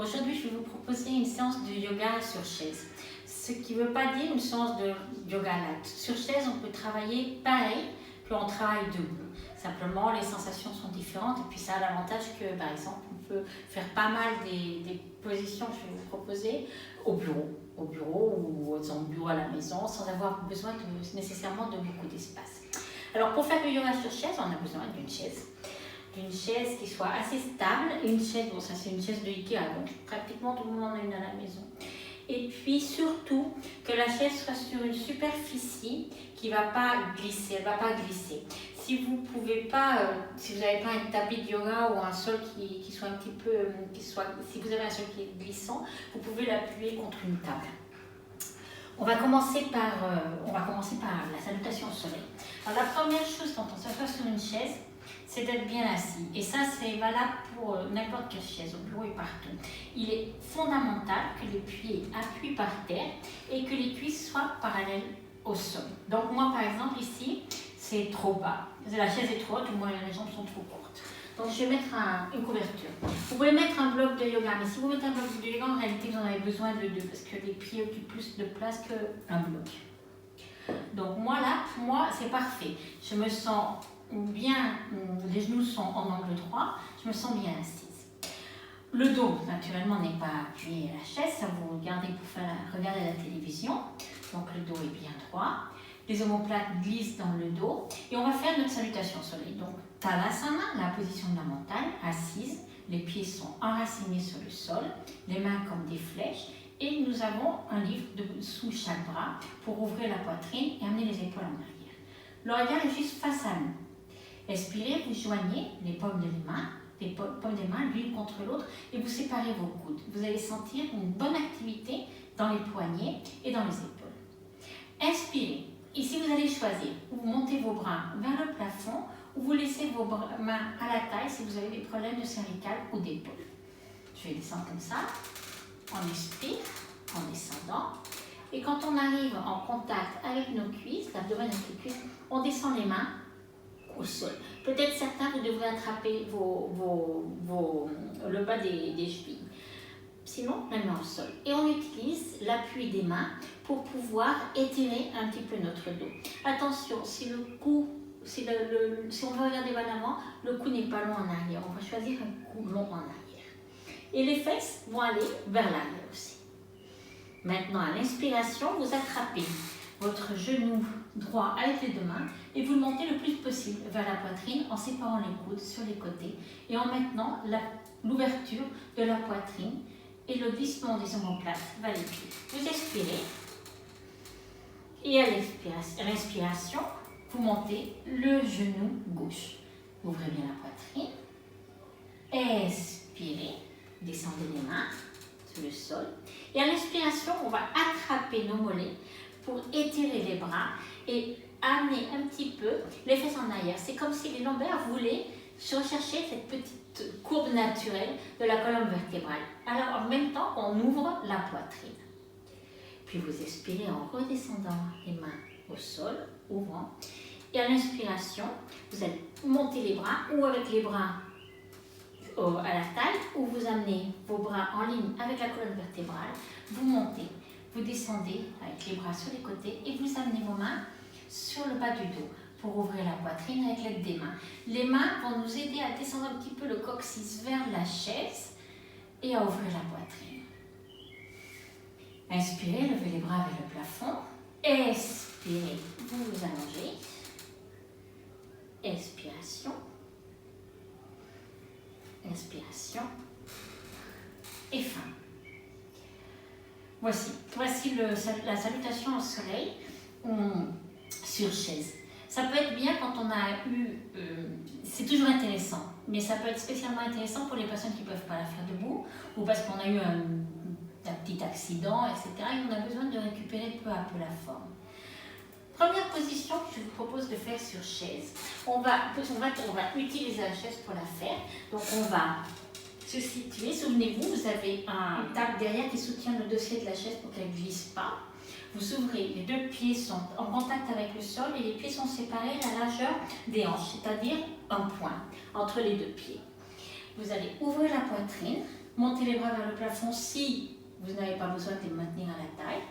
Aujourd'hui, je vais vous proposer une séance de yoga sur chaise. Ce qui ne veut pas dire une séance de yoga latte. Sur chaise, on peut travailler pareil qu'on travaille debout. Simplement, les sensations sont différentes et puis ça a l'avantage que, par exemple, on peut faire pas mal des positions que je vais vous proposer au bureau ou dans le bureau à la maison sans avoir besoin nécessairement de beaucoup d'espace. Alors, pour faire du yoga sur chaise, on a besoin d'une chaise qui soit assez stable. Une chaise, bon ça c'est une chaise de Ikea, donc pratiquement tout le monde en a une à la maison. Et puis surtout que la chaise soit sur une superficie qui ne va pas glisser, elle va pas glisser. Si vous pouvez pas, si vous n'avez pas un tapis de yoga ou un sol qui soit un petit peu, si vous avez un sol qui est glissant, vous pouvez l'appuyer contre une table. On va commencer par la salutation au soleil. Alors la première chose quand on s'assoit sur une chaise, c'est d'être bien assis. Et ça, c'est valable pour n'importe quelle chaise, au bureau et partout. Il est fondamental que les pieds appuient par terre et que les cuisses soient parallèles au sol. Donc moi, par exemple, ici, c'est trop bas. La chaise est trop haute ou moi, les jambes sont trop courtes. Donc je vais mettre une couverture. Vous pouvez mettre un bloc de yoga, mais si vous mettez un bloc de yoga, en réalité, vous en avez besoin de deux parce que les pieds occupent plus de place qu'un bloc. Donc moi, c'est parfait. Je me sens bien, les genoux sont en angle droit, je me sens bien assise. Le dos, naturellement, n'est pas appuyé à la chaise, ça vous regardez pour regarder la télévision. Donc le dos est bien droit. Les omoplates glissent dans le dos et on va faire notre salutation au soleil. Donc Tadasana, la position de la montagne, assise, les pieds sont enracinés sur le sol, les mains comme des flèches et nous avons un livre sous chaque bras pour ouvrir la poitrine et amener les épaules en arrière. Le regard est juste face à nous. Expirez, vous joignez les paumes des mains l'une contre l'autre et vous séparez vos coudes. Vous allez sentir une bonne activité dans les poignets et dans les épaules. Inspirez. Ici, vous allez choisir. Vous montez vos bras vers le plafond ou vous laissez vos mains à la taille si vous avez des problèmes de cervicale ou d'épaule. Je vais descendre comme ça. On expire en descendant. Et quand on arrive en contact avec nos cuisses, l'abdomen avec les cuisses, on descend les mains au sol. Peut-être certains, vous devrez attraper le bas des chevilles. Sinon, la main au sol. Et on utilise l'appui des mains pour pouvoir étirer un petit peu notre dos. Attention, si on veut regarder vers l'avant, le cou n'est pas long en arrière. On va choisir un cou long en arrière. Et les fesses vont aller vers l'arrière aussi. Maintenant, à l'inspiration, vous attrapez votre genou droit avec les deux mains et vous le montez le plus possible vers la poitrine en séparant les coudes sur les côtés et en maintenant l'ouverture de la poitrine et le glissement des omoplates vers les pieds. Vous expirez et à l'inspiration, vous montez le genou gauche. Ouvrez bien la poitrine. Expirez, descendez les mains sur le sol. Et à l'inspiration, on va attraper nos mollets pour étirer les bras et amener un petit peu les fesses en arrière. C'est comme si les lombaires voulaient rechercher cette petite courbe naturelle de la colonne vertébrale. Alors en même temps, on ouvre la poitrine. Puis vous expirez en redescendant les mains au sol, ouvrant. Et à l'inspiration, vous allez monter les bras ou avec les bras à la taille ou vous amenez vos bras en ligne avec la colonne vertébrale. Vous montez, vous descendez avec les bras sur les côtés et vous amenez vos mains sur le bas du dos pour ouvrir la poitrine avec l'aide des mains. Les mains vont nous aider à descendre un petit peu le coccyx vers la chaise et à ouvrir la poitrine. Inspirez, levez les bras vers le plafond. Expirez, vous vous allongez. Expiration. Inspiration. Et fin. Voici la salutation au soleil sur chaise. Ça peut être bien quand on a eu, c'est toujours intéressant, mais ça peut être spécialement intéressant pour les personnes qui ne peuvent pas la faire debout ou parce qu'on a eu un petit accident, etc. et on a besoin de récupérer peu à peu la forme. Première position que je vous propose de faire sur chaise. On va utiliser la chaise pour la faire. Donc on va se situer. Souvenez-vous, vous avez un table derrière qui soutient le dossier de la chaise pour qu'elle ne glisse pas. Vous ouvrez, les deux pieds sont en contact avec le sol et les pieds sont séparés à la largeur des hanches, c'est-à-dire un point entre les deux pieds. Vous allez ouvrir la poitrine, montez les bras vers le plafond si vous n'avez pas besoin de les maintenir à la taille.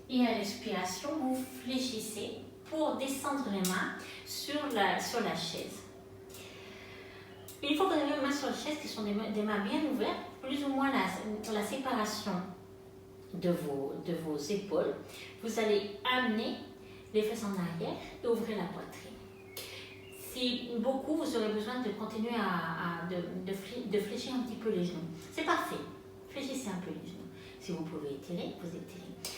Et à l'expiration, vous fléchissez pour descendre les mains sur la chaise. Une fois que vous avez les mains sur la chaise, qui sont des mains bien ouvertes, plus ou moins la séparation de vos épaules, vous allez amener les fesses en arrière et ouvrir la poitrine. Si beaucoup, vous aurez besoin de continuer de fléchir un petit peu les genoux. C'est parfait. Fléchissez un peu les genoux. Si vous pouvez étirer, vous étirez.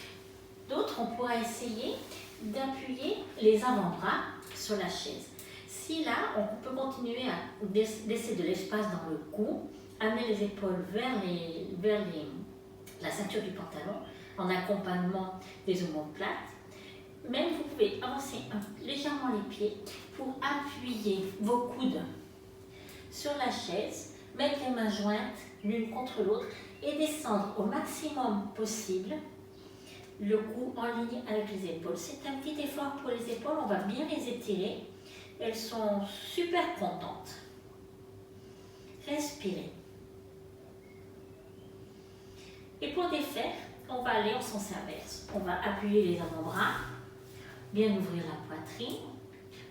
D'autres, on pourra essayer d'appuyer les avant-bras sur la chaise. Si là, on peut continuer à laisser de l'espace dans le cou, amener les épaules vers la ceinture du pantalon en accompagnement des omoplates. Même vous pouvez avancer légèrement les pieds pour appuyer vos coudes sur la chaise, mettre les mains jointes l'une contre l'autre et descendre au maximum possible le cou en ligne avec les épaules. C'est un petit effort pour les épaules, on va bien les étirer. Elles sont super contentes. Respirez. Et pour défaire, on va aller en sens inverse. On va appuyer les avant-bras, bien ouvrir la poitrine,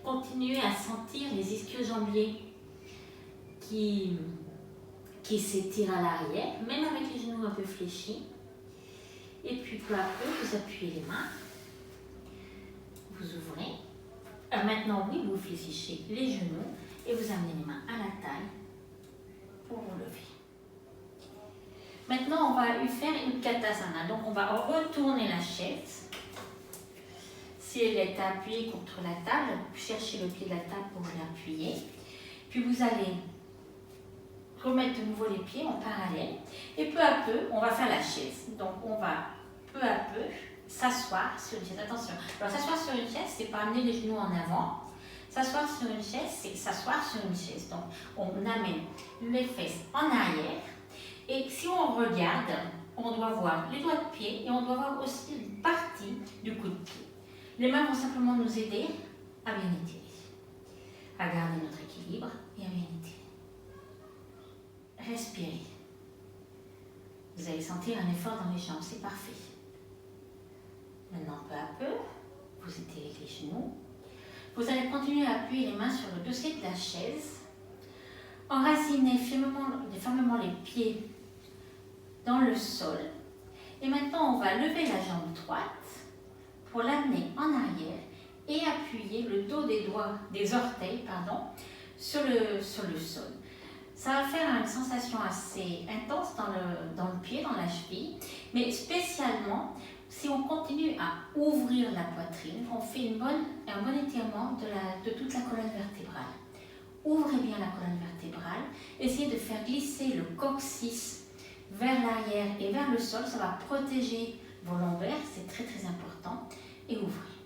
continuer à sentir les ischio-jambiers qui s'étirent à l'arrière, même avec les genoux un peu fléchis. Et puis peu à peu, vous appuyez les mains, vous ouvrez. Maintenant, oui, vous fléchissez les genoux et vous amenez les mains à la taille pour vous lever. Maintenant, on va faire une Katasana. Donc, on va retourner la chaise. Si elle est appuyée contre la table, cherchez le pied de la table pour l'appuyer. Puis vous allez remettre de nouveau les pieds en parallèle. Et peu à peu, on va faire la chaise. Donc, on va peu à peu s'asseoir sur une chaise. Attention, alors s'asseoir sur une chaise, c'est pas amener les genoux en avant. S'asseoir sur une chaise, c'est s'asseoir sur une chaise. Donc, on amène les fesses en arrière. Et si on regarde, on doit voir les doigts de pied et on doit voir aussi une partie du coup de pied. Les mains vont simplement nous aider à bien étirer, à garder notre équilibre et à bien étirer. Respirez. Vous allez sentir un effort dans les jambes, c'est parfait. Maintenant, peu à peu, vous étirez les genoux. Vous allez continuer à appuyer les mains sur le dossier de la chaise. Enracinez fermement les pieds dans le sol. Et maintenant, on va lever la jambe droite pour l'amener en arrière et appuyer le dos des orteils, sur le sol. Ça va faire une sensation assez intense dans le pied, dans la cheville, mais spécialement si on continue à ouvrir la poitrine, on fait un bon étirement de toute la colonne vertébrale. Ouvrez bien la colonne vertébrale, essayez de faire glisser le coccyx vers l'arrière et vers le sol, ça va protéger vos lombaires, c'est très très important, et ouvrez.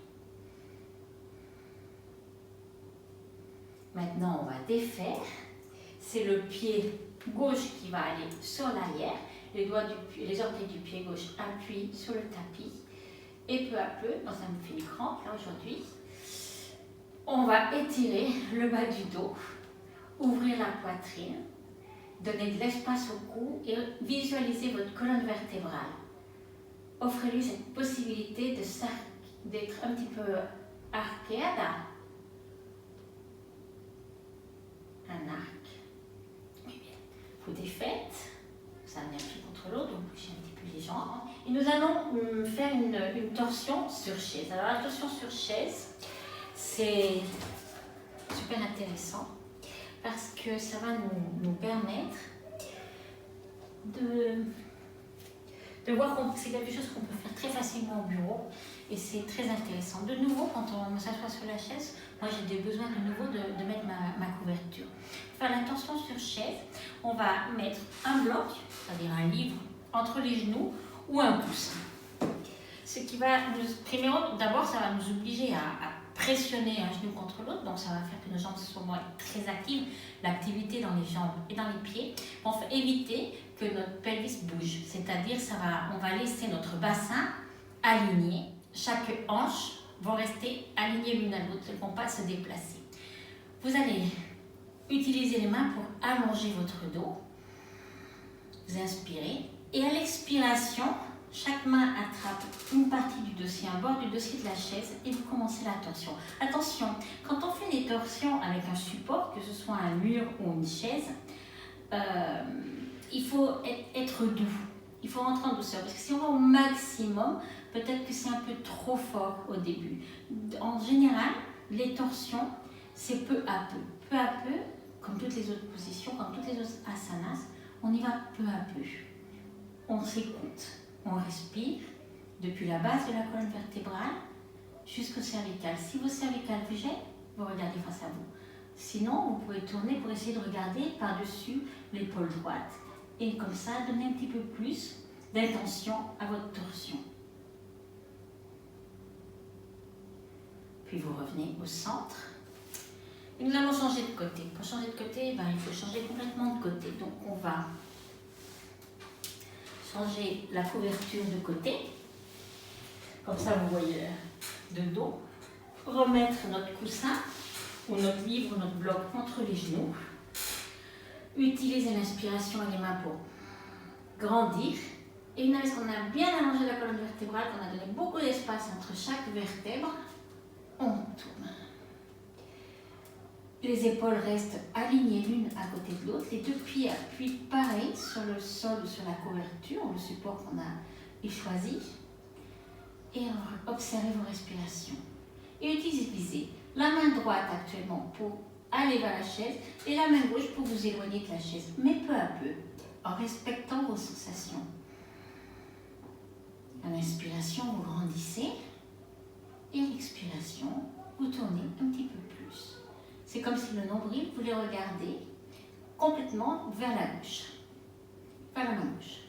Maintenant, on va défaire. C'est le pied gauche qui va aller sur l'arrière. Les orteils du pied gauche appuient sur le tapis. Et peu à peu, ça me fait une crampe là aujourd'hui, on va étirer le bas du dos, ouvrir la poitrine, donner de l'espace au cou et visualiser votre colonne vertébrale. Offrez-lui cette possibilité d'être un petit peu arcade. Un arc. Vous défaites, vous amenez un pied contre l'autre, donc bougez un petit peu les jambes. Et nous allons faire une torsion sur chaise. Alors la torsion sur chaise, c'est super intéressant parce que ça va nous permettre de voir que c'est quelque chose qu'on peut faire très facilement au bureau et c'est très intéressant. De nouveau, quand on s'assoit sur la chaise, moi j'ai besoin de nouveau de mettre ma couverture. Pour faire la torsion sur chaise, on va mettre un bloc, c'est-à-dire un livre, entre les genoux ou un coussin. Ce qui va d'abord, ça va nous obliger à pressionner un genou contre l'autre, donc ça va faire que nos jambes soient très actives, l'activité dans les jambes et dans les pieds, pour éviter que notre pelvis bouge, c'est-à-dire on va laisser notre bassin aligné, chaque hanche va rester alignée l'une à l'autre, elles ne vont pas se déplacer. Vous allez utiliser les mains pour allonger votre dos, Vous inspirez et à l'expiration, chaque main attrape une partie du dossier, un bord du dossier de la chaise et vous commencez la torsion. Attention, quand on fait des torsions avec un support, que ce soit un mur ou une chaise, il faut être doux. Il faut rentrer en douceur parce que si on va au maximum, peut-être que c'est un peu trop fort au début. En général, les torsions, c'est peu à peu. Peu à peu, comme toutes les autres positions, comme toutes les autres asanas, on y va peu à peu. On s'écoute, on respire depuis la base de la colonne vertébrale jusqu'au cervical. Si vos cervicales vous gênent, vous regardez face à vous. Sinon, vous pouvez tourner pour essayer de regarder par-dessus l'épaule droite. Et comme ça, donner un petit peu plus d'intention à votre torsion. Puis vous revenez au centre. Et nous allons changer de côté. Pour changer de côté, il faut changer complètement de côté. Donc on va changer la couverture de côté. Comme ça, vous voyez de dos. Remettre notre coussin ou notre livre ou notre bloc entre les genoux. Utiliser l'inspiration et les mains pour grandir. Et une fois qu'on a bien allongé la colonne vertébrale, qu'on a donné beaucoup d'espace entre chaque vertèbre, on tourne. Les épaules restent alignées l'une à côté de l'autre. Les deux pieds appuient pareil sur le sol ou sur la couverture, le support qu'on a choisi. Et observez vos respirations. Et utilisez la main droite actuellement pour aller vers la chaise et la main gauche pour vous éloigner de la chaise, mais peu à peu, en respectant vos sensations. À l'inspiration, vous grandissez et à l'expiration, vous tournez un petit peu plus. C'est comme si le nombril, vous les regardez complètement vers la gauche, vers la main gauche.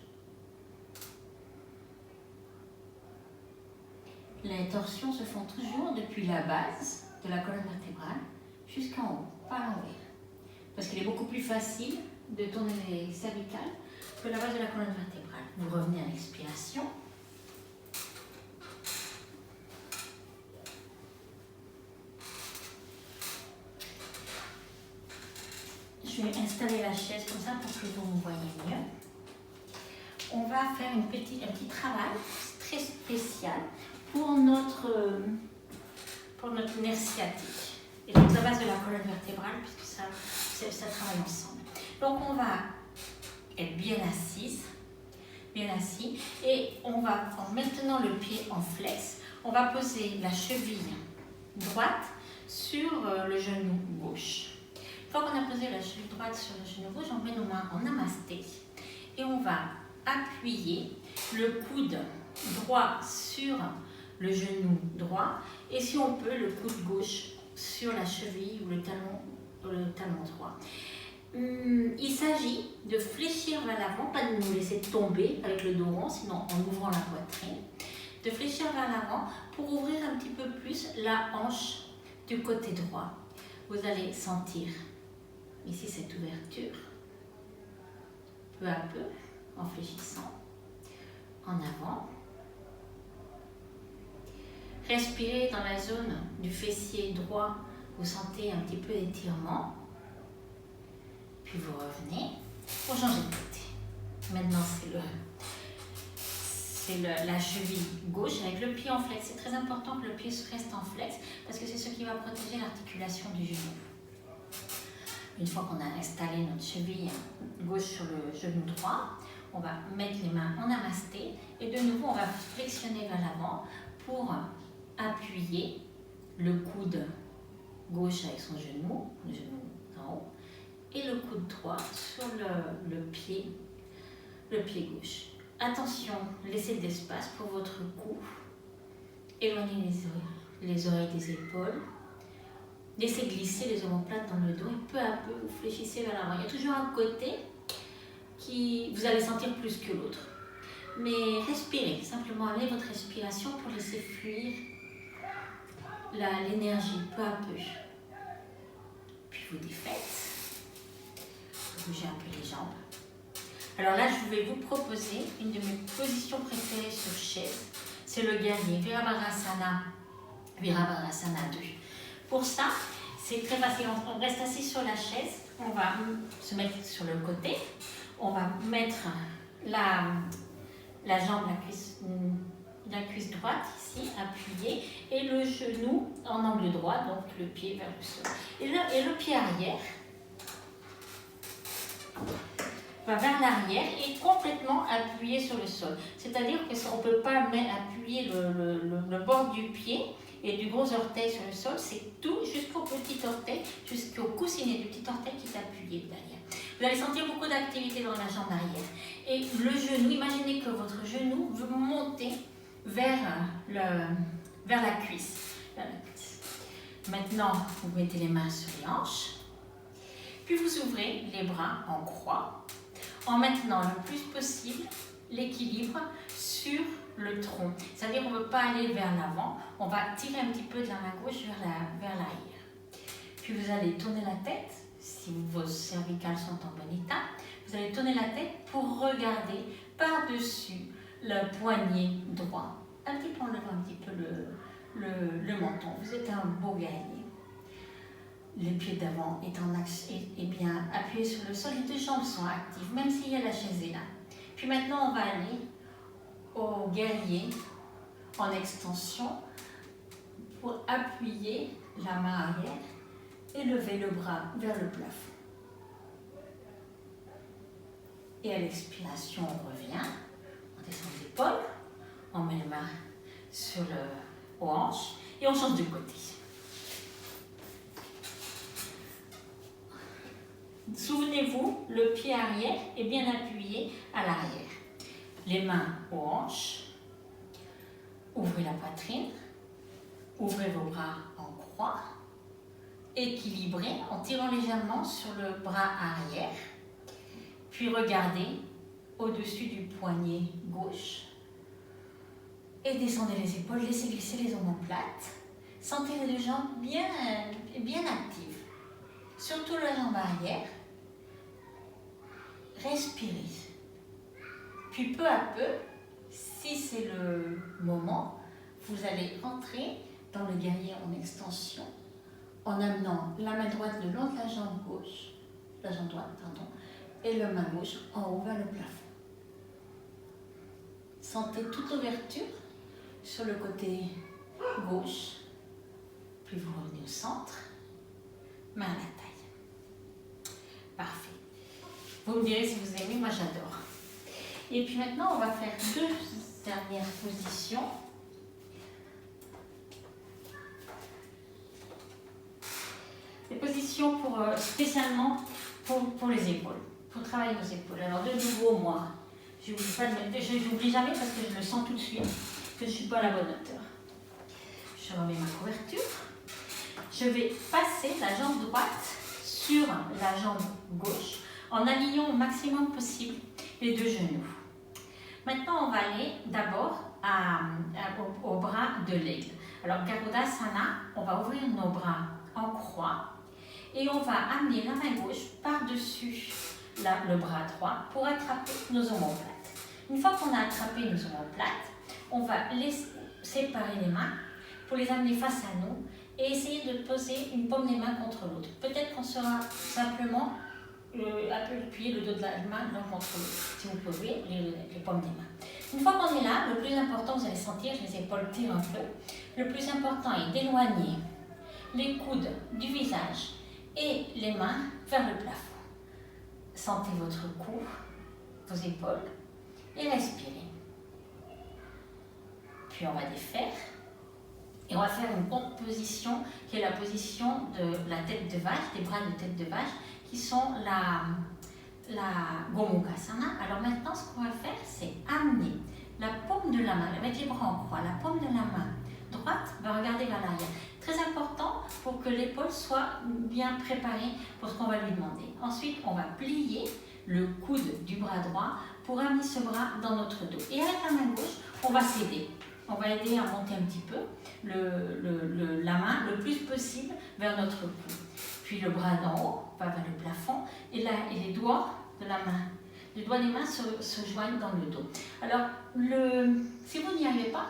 Les torsions se font toujours depuis la base de la colonne vertébrale jusqu'en haut, pas à l'envers. Parce qu'il est beaucoup plus facile de tourner les cervicales que la base de la colonne vertébrale. Vous revenez à l'expiration. Je vais installer la chaise comme ça pour que vous me voyez mieux. On va faire un petit travail très spécial pour notre nerf sciatique. Et donc la base de la colonne vertébrale, puisque ça travaille ensemble. Donc on va être bien assis, et on va, en maintenant le pied en flex, on va poser la cheville droite sur le genou gauche. Une fois qu'on a posé la cheville droite sur le genou gauche, on met nos mains en namasté et on va appuyer le coude droit sur le genou droit et si on peut le coude gauche sur la cheville ou le talon droit. Il s'agit de fléchir vers l'avant, pas de nous laisser tomber avec le dos rond, sinon en ouvrant la poitrine, de fléchir vers l'avant pour ouvrir un petit peu plus la hanche du côté droit. Vous allez sentir ici cette ouverture, peu à peu, en fléchissant, en avant. Respirez dans la zone du fessier droit, vous sentez un petit peu d'étirement. Puis vous revenez pour changer de côté. Maintenant, c'est la cheville gauche avec le pied en flex. C'est très important que le pied reste en flex parce que c'est ce qui va protéger l'articulation du genou. Une fois qu'on a installé notre cheville gauche sur le genou droit, on va mettre les mains en namasté et de nouveau on va flexionner vers l'avant pour appuyer le coude gauche avec son genou, le genou en haut, et le coude droit sur le pied gauche. Attention, laissez de l'espace pour votre cou, éloignez les oreilles des épaules, laissez glisser les omoplates dans le dos et peu à peu vous fléchissez vers l'avant. Il y a toujours un côté qui vous allez sentir plus que l'autre. Mais respirez, simplement amenez votre respiration pour laisser fuir l'énergie peu à peu. Puis vous défaites, vous bougez un peu les jambes. Alors là, je vais vous proposer une de mes positions préférées sur chaise, c'est le guerrier, Virabhadrasana 2. Pour ça, c'est très facile, on reste assis sur la chaise, on va se mettre sur le côté, On va mettre la jambe, la cuisse droite ici, appuyée, et le genou en angle droit, donc le pied vers le sol. Et le pied arrière va vers l'arrière et complètement appuyé sur le sol. C'est-à-dire qu'on ne peut pas appuyer le bord du pied et du gros orteil sur le sol, c'est tout jusqu'au petit orteil, jusqu'au coussinet du petit orteil qui est appuyé derrière. Vous allez sentir beaucoup d'activité dans la jambe arrière. Et le genou, imaginez que votre genou veut monter vers la cuisse. Maintenant, vous mettez les mains sur les hanches, puis vous ouvrez les bras en croix, en maintenant le plus possible l'équilibre sur le tronc. C'est-à-dire qu'on ne veut pas aller vers l'avant, on va tirer un petit peu de la main gauche vers l'arrière. Puis vous allez tourner la tête, si vos cervicales sont en bon état, vous allez tourner la tête pour regarder par-dessus le poignet droit. Un petit peu en levant un petit peu le menton. Vous êtes un beau guerrier. Les pieds d'avant est en axe et bien appuyés sur le sol. Les deux jambes sont actives, même s'il y a la chaise est là. Puis maintenant, on va aller au guerrier en extension pour appuyer la main arrière et lever le bras vers le plafond. Et à l'expiration, on revient, on descend les épaules, on met les mains sur aux hanches et on change de côté. Souvenez-vous, le pied arrière est bien appuyé à l'arrière. Les mains aux hanches, ouvrez la poitrine, ouvrez vos bras en croix, équilibrez en tirant légèrement sur le bras arrière, puis regardez au-dessus du poignet gauche et descendez les épaules, laissez glisser les omoplates, sentez les deux jambes bien actives, surtout la jambe arrière. Respirez. Puis peu à peu, si c'est le moment, vous allez rentrer dans le guerrier en extension en amenant la main droite le long de la jambe gauche, la jambe droite, pardon, et la main gauche en haut vers le plafond. Sentez toute l'ouverture sur le côté gauche, puis vous revenez au centre, main à la taille. Parfait. Vous me direz si vous aimez, moi j'adore. Et puis maintenant, on va faire deux dernières positions. Des positions spécialement pour les épaules, pour travailler nos épaules. Alors de nouveau, moi, je n'oublie jamais parce que je le sens tout de suite que je ne suis pas à la bonne hauteur. Je remets ma couverture. Je vais passer la jambe droite sur la jambe gauche en alignant au maximum possible les deux genoux. Maintenant, on va aller d'abord au bras de l'aigle. Alors, Garudasana, on va ouvrir nos bras en croix et on va amener la main gauche par-dessus le bras droit pour attraper nos omoplates. Une fois qu'on a attrapé nos omoplates, on va séparer les mains pour les amener face à nous et essayer de poser une paume des mains contre l'autre. Peut-être qu'on sera simplement appuyer le dos de la main l'un contre l'autre, si vous pouvez, les paumes des mains. Une fois qu'on est là, le plus important, vous allez sentir, les épaules tirent un peu, le plus important est d'éloigner les coudes du visage et les mains vers le plafond. Sentez votre cou, vos épaules et respirez. Puis on va défaire et on va faire une position qui est la position de la tête de vache, des bras de tête de vache, qui sont la Gomukhasana. Alors maintenant, ce qu'on va faire, c'est amener la paume de la main, avec les bras en croix, la paume de la main droite va regarder vers l'arrière. Très important pour que l'épaule soit bien préparée pour ce qu'on va lui demander. Ensuite, on va plier le coude du bras droit pour amener ce bras dans notre dos. Et avec la main gauche, on va s'aider. On va aider à monter un petit peu la main le plus possible vers notre cou. Puis le bras d'en haut va vers le plafond et les doigts de la main, les doigts des mains se joignent dans le dos. Alors, si vous n'y arrivez pas,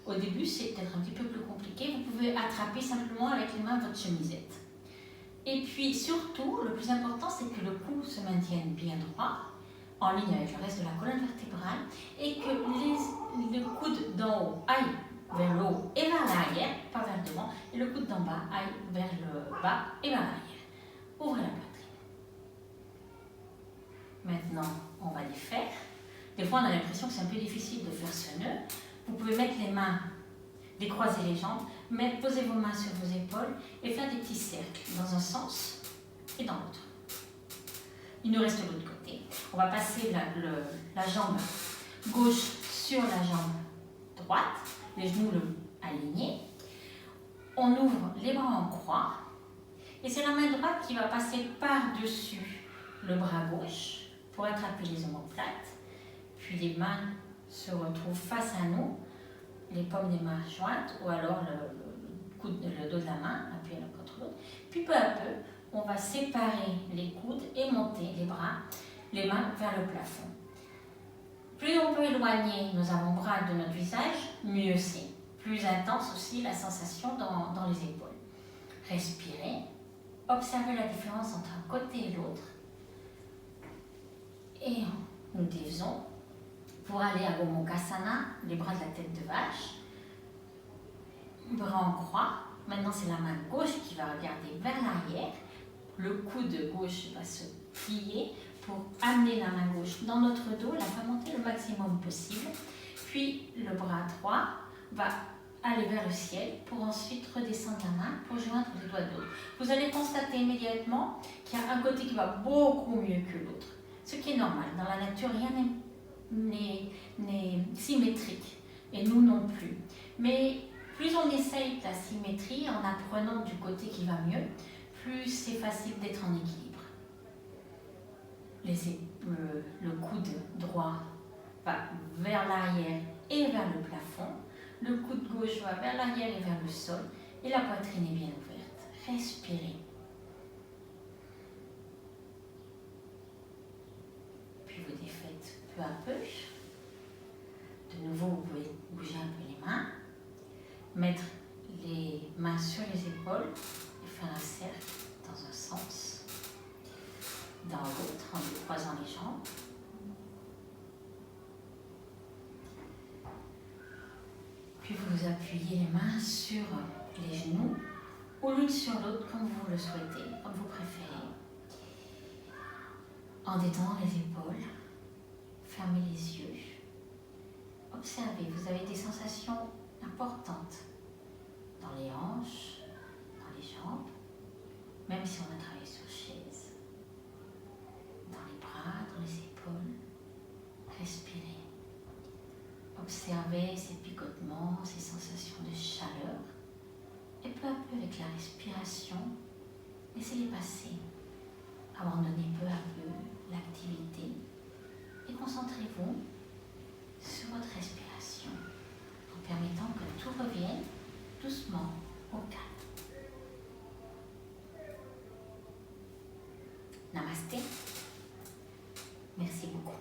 au début c'est peut-être un petit peu plus compliqué, vous pouvez attraper simplement avec les mains votre chemisette. Et puis surtout, le plus important c'est que le cou se maintienne bien droit, en ligne avec le reste de la colonne vertébrale et que le coude d'en haut aille vers le haut et vers l'arrière, pas vers le devant, et le coude d'en bas aille vers le bas et vers l'arrière. Ouvrez la poitrine. Maintenant, on va les faire. Des fois, on a l'impression que c'est un peu difficile de faire ce nœud. Vous pouvez mettre les mains, décroiser les jambes, poser vos mains sur vos épaules et faire des petits cercles dans un sens et dans l'autre. Il nous reste l'autre côté. On va passer la jambe gauche sur la jambe droite, les genoux alignés. On ouvre les bras en croix et c'est la main droite qui va passer par-dessus le bras gauche pour attraper les omoplates. Puis les mains se retrouvent face à nous, les paumes des mains jointes ou alors le dos de la main appuyé l'un contre l'autre. Puis peu à peu, on va séparer les coudes et monter les bras, les mains vers le plafond. Plus on peut éloigner nos avant-bras de notre visage, mieux c'est. Plus intense aussi la sensation dans les épaules. Respirez, observez la différence entre un côté et l'autre. Et nous défaisons pour aller à Gomukhasana, les bras de la tête de vache. Bras en croix. Maintenant, c'est la main gauche qui va regarder vers l'arrière. Le coude gauche va se plier pour amener la main gauche dans notre dos, la faire monter le maximum possible. Puis, le bras droit va aller vers le ciel pour ensuite redescendre la main pour joindre les doigts de l'autre. Vous allez constater immédiatement qu'il y a un côté qui va beaucoup mieux que l'autre. Ce qui est normal. Dans la nature, rien n'est symétrique. Et nous non plus. Mais plus on essaye la symétrie en apprenant du côté qui va mieux, plus c'est facile d'être en équilibre. Le coude droit va vers l'arrière et vers le plafond. Le coude gauche va vers l'arrière et vers le sol. Et la poitrine est bien ouverte. Respirez. Puis vous défaites peu à peu. De nouveau, vous pouvez bouger un peu les mains. Mettre les mains sur les épaules et faire un cercle dans un sens, dans l'autre en décroisant les jambes. Puis vous appuyez les mains sur les genoux ou l'une sur l'autre comme vous le souhaitez, comme vous préférez. En détendant les épaules, fermez les yeux. Observez, vous avez des sensations importantes dans les hanches, dans les jambes, même si on a travaillé sur chaise, dans les bras, dans les épaules. Respirez. Observez ces picotements, ces sensations de chaleur et peu à peu avec la respiration, laissez-les passer. Abandonnez peu à peu l'activité et concentrez-vous sur votre respiration en permettant que tout revienne doucement au calme. Namasté. Merci beaucoup.